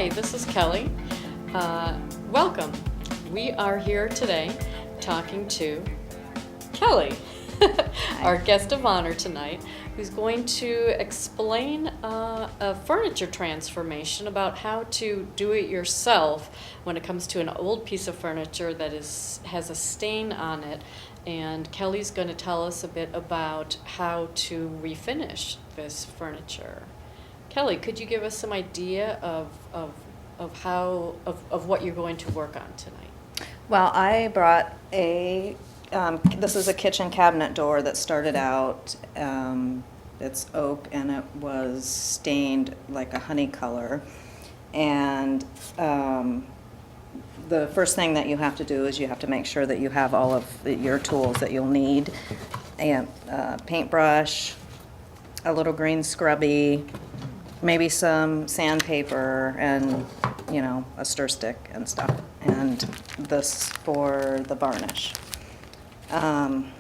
Hi, this is Kelly. Welcome. We are here today talking to Kelly, our guest of honor tonight, who's going to explain a furniture transformation about how to do it yourself when it comes to an old piece of furniture that has a stain on it. And Kelly's going to tell us a bit about how to refinish this furniture. Kelly, could you give us some idea of what you're going to work on tonight? Well, I brought this is a kitchen cabinet door that started out, it's oak and it was stained like a honey color. And the first thing that you have to do is you have to make sure that you have all of your tools that you'll need. And paintbrush, a little green scrubby, maybe some sandpaper and, a stir stick and stuff. And this for the varnish. And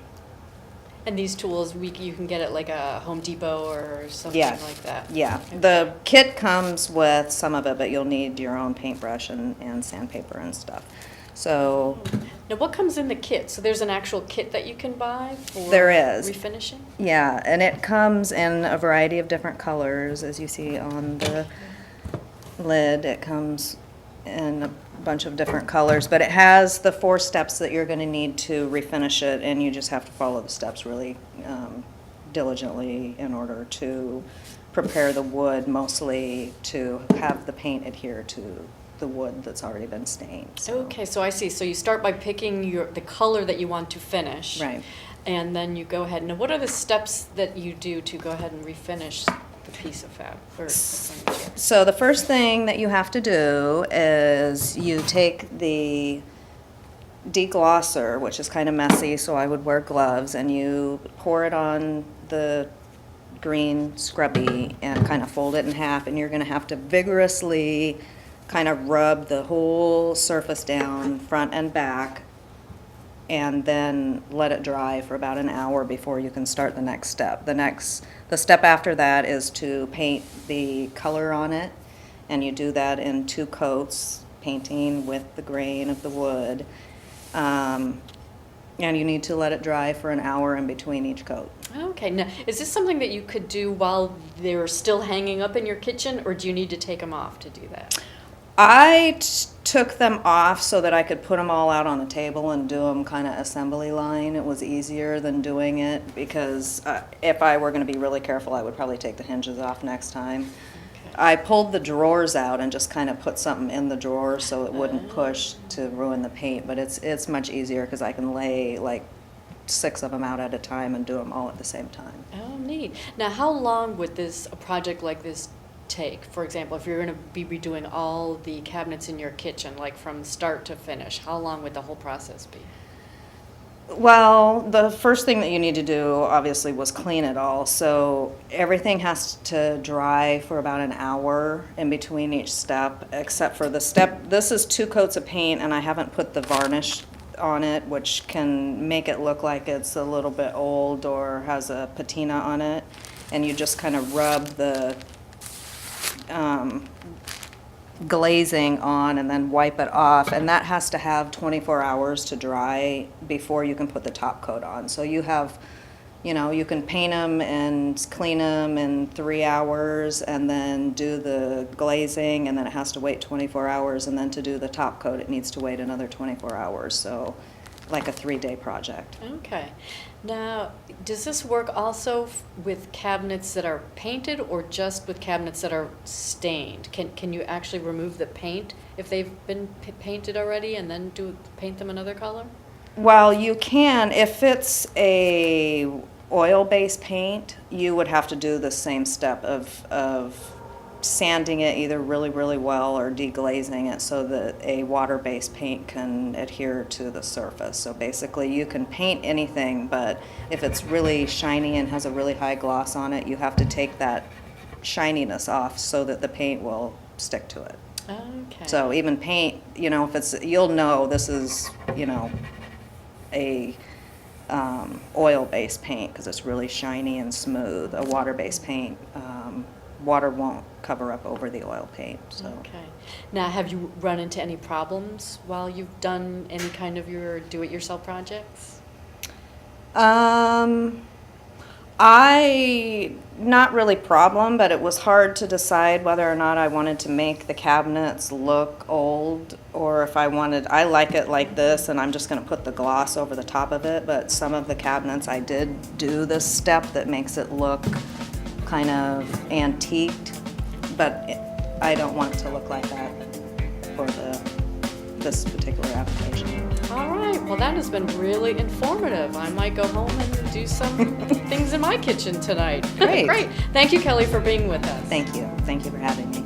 these tools, you can get at like a Home Depot or something like that? Yeah. Okay. The kit comes with some of it, but you'll need your own paintbrush and sandpaper and stuff. So now, what comes in the kit? So there's an actual kit that you can buy for there is refinishing? Yeah, and it comes in a variety of different colors, as you see on the lid. It comes in a bunch of different colors, but it has the 4 steps that you're going to need to refinish it, and you just have to follow the steps really diligently in order to prepare the wood, mostly to have the paint adhere to the wood that's already been stained. So. Okay, so I see. So you start by picking the color that you want to finish. Right. And then you go ahead. Now, what are the steps that you do to go ahead and refinish the piece of fabric or furniture? So the first thing that you have to do is you take the deglosser, which is kind of messy, so I would wear gloves, and you pour it on the green scrubby and kind of fold it in half, and you're going to have to vigorously kind of rub the whole surface down, front and back, and then let it dry for about an hour before you can start the next step. The step after that is to paint the color on it, and you do that in 2 coats, painting with the grain of the wood. And you need to let it dry for an hour in between each coat. Okay. Now, is this something that you could do while they're still hanging up in your kitchen, or do you need to take them off to do that? I took them off so that I could put them all out on the table and do them kind of assembly line. It was easier than doing it because if I were going to be really careful, I would probably take the hinges off next time. Okay. I pulled the drawers out and just kind of put something in the drawer so it wouldn't push to ruin the paint, but it's much easier because I can lay like 6 of them out at a time and do them all at the same time. Oh, neat. Now, how long would a project like this take? For example, if you're going to be redoing all the cabinets in your kitchen, like from start to finish, how long would the whole process be? Well, the first thing that you need to do, obviously, was clean it all. So everything has to dry for about an hour in between each step, except for the step. This is 2 coats of paint, and I haven't put the varnish on it, which can make it look like it's a little bit old or has a patina on it. And you just kind of rub the glazing on and then wipe it off, and that has to have 24 hours to dry before you can put the top coat on. So you have, you can paint them and clean them in 3 hours and then do the glazing, and then it has to wait 24 hours, and then to do the top coat it needs to wait another 24 hours. So like a 3-day project. Okay. Now, does this work also with cabinets that are painted or just with cabinets that are stained? Can you actually remove the paint if they've been painted already and then paint them another color? Well, you can. If it's a oil-based paint, you would have to do the same step of sanding it either really, really well or deglazing it so that a water-based paint can adhere to the surface. So basically you can paint anything, but if it's really shiny and has a really high gloss on it, you have to take that shininess off so that the paint will stick to it. Okay. So even paint, if it's, you'll know this is, a oil-based paint because it's really shiny and smooth. A water-based paint, water won't cover up over the oil paint, so. Okay. Now, have you run into any problems while you've done any kind of your do-it-yourself projects? Not really problem, but it was hard to decide whether or not I wanted to make the cabinets look old, or if I like it like this and I'm just gonna put the gloss over the top of it, but some of the cabinets I did do this step that makes it look kind of antiqued, but I don't want it to look like that for this particular application. All right. Well, that has been really informative. I might go home and do some things in my kitchen tonight. Great. Great. Thank you, Kelly, for being with us. Thank you for having me.